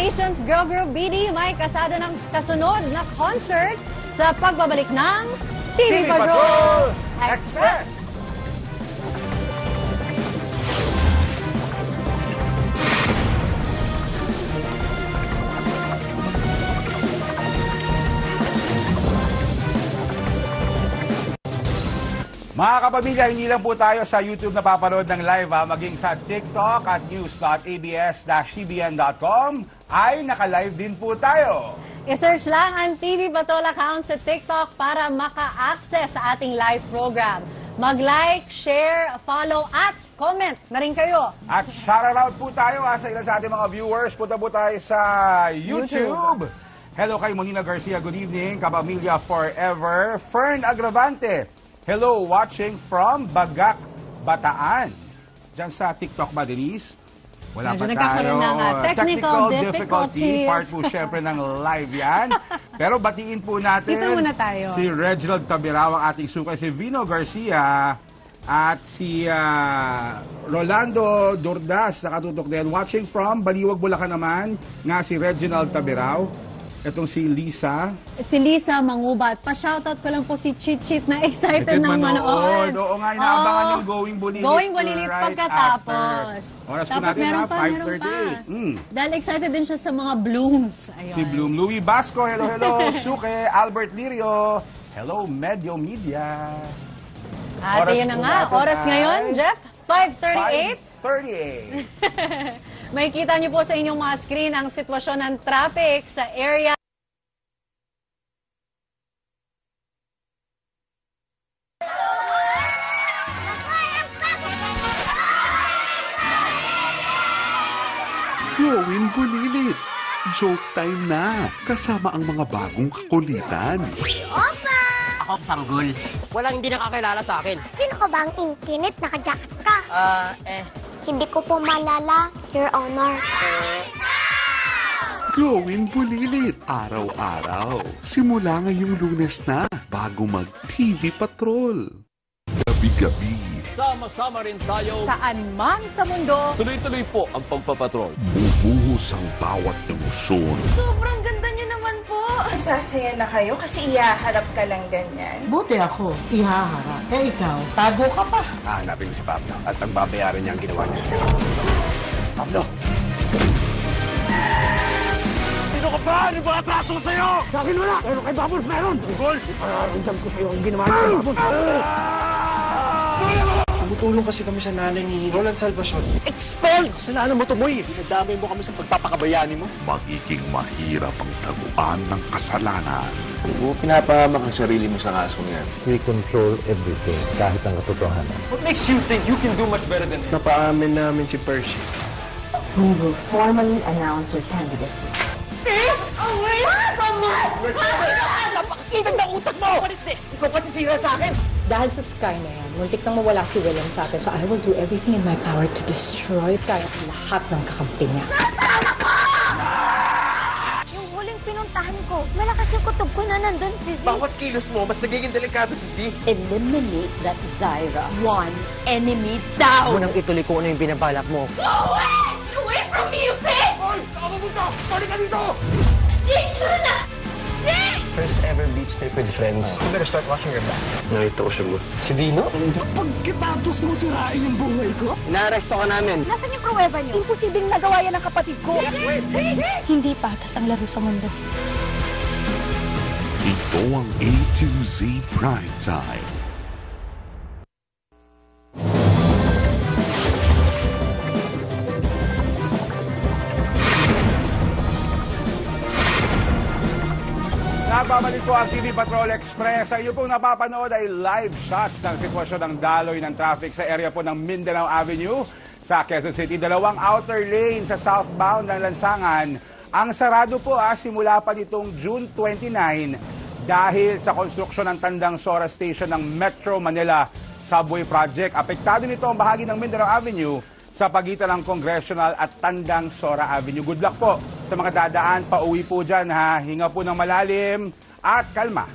Congratulations, Girl Group BD! May kasada ng kasunod na concert sa pagbabalik ng TV Patrol Express! Mga kapamilya, hindi lang po tayo sa YouTube napapanood ng live, maging sa TikTok at news.abs-cbn.com ay naka-live din po tayo. I-search lang ang TV Patrol account sa TikTok para maka-access sa ating live program. Mag-like, share, follow at comment na rin kayo. At shoutout po tayo sa ilan sa ating mga viewers. Punta po tayo sa YouTube. Hello kay Monina Garcia, good evening. Kapamilya Forever. Fern Agravante. Hello, watching from Bagak, Bataan. Diyan sa TikTok ba, Denise? Wala pa tayo. Technical difficulty. Part po syempre ng live yan. Pero batiin po natin si Reginald Tabirao, ang ating sukay, si Vino Garcia, at si Rolando Dordas, nakatutok din. Watching from Baliwag, Bulacan naman, nga si Reginald Tabirao. Itong si Lisa. Si Lisa Mangubat. Pa-shoutout ko lang po si Chit na excited ng manood. Oo nga, inaabangan yung Going Bulilit. Going Bulilit right pagkatapos. Oras po natin na 5:38. Dahil excited din siya sa mga blooms. Ayun. Si Bloom. Louie Basco, hello, hello. Suke, Albert Lirio. Hello, Medio Media. At yun na nga, oras ngayon, Jeff, 5:38. 5:38. May kita niyo po sa inyong mga screen ang sitwasyon ng traffic sa area. Going Bulilit. Joke time na. Kasama ang mga bagong kakulitan. Opa! Ako, sanggol. Walang hindi nakakilala sa akin. Sino ka ba ang inkinit? Naka-jacket ka. Hindi ko po malala, Your Honor. Going Bulilit. Araw-araw. Simula ngayong Lunes na bago mag-TV Patrol. Gabi-gabi. Sama-sama rin tayo. Saan man sa mundo. Tuloy-tuloy po ang pagpapatrol. Bubuhos ang bawat emosyon. Sobrang ganda niyo naman po. Sasaya na kayo kasi ihaharap ka lang ganyan. Buti ako, ihaharap. Eh ikaw, tago ka pa. Hahanapin si Pablo at pagbabayaran niya ang ginawa niya sa'yo. Pablo! Sino ka ba? Ano ba atraso sa'yo? Sa akin wala, pero kay Babos meron. Tungkol, ipararamdam ko sa'yo ang ginawa niya kay Babos. Tumutulong kasi kami sa nanay ni Roland Salvacion. Expelled! Kasalanan mo tumoy. Dinadamay mo kami sa pagpapakabayani mo. Magiging mahirap ang taguan ng kasalanan. Kung pinapahamak ang sarili mo sa kasong yan. We control everything, kahit ang katotohanan. What makes you think you can do much better than him? Napaamin namin si Percy. We will formally announce your candidacy. Napakakitang ng utak mo! What is this? Ikaw pa sisira sa akin? Dahil sa Sky na yan, muntik nang mawala si William sa atin. So I will do everything in my power to destroy Sky at lahat ng kakampi niya. Yung huling pinuntahan ko, malakas yung kutob ko na nandun si Z. Bawat kilos mo, mas nagiging delikado si Z. Eliminate that Zyra. One enemy down! Munang ituloy ko ano yung binabalak mo. Go away! Get away from me, you pig! Hoy! Tama mo ka! Balik ka dito! Z! Tara na! Z! First ever beach trip with friends. You better start watching your back. Nakita ko siya mo. Si Dino? Pagkatapos mo sirain yung buhay ko. Inaaresto ka namin. Nasaan yung pruweba niyo? Imposibleng nagawa yan ng kapatid ko. Hindi patas ang laro sa mundo. Ito ang A to Z Prime Time. Nagbabalik po ang TV Patrol Express. Sa iyo pong napapanood ay live shots ng sitwasyon ng daloy ng traffic sa area po ng Mindanao Avenue sa Quezon City. Dalawang outer lane sa southbound ng Lansangan. Ang sarado po simula pa nitong June 29 dahil sa konstruksyon ng Tandang Sora Station ng Metro Manila Subway Project. Apektado nito ang bahagi ng Mindanao Avenue sa pagitan ng Congressional at Tandang Sora Avenue. Good luck po sa mga dadaan. Pauwi po dyan ha. Hinga po ng malalim at kalma.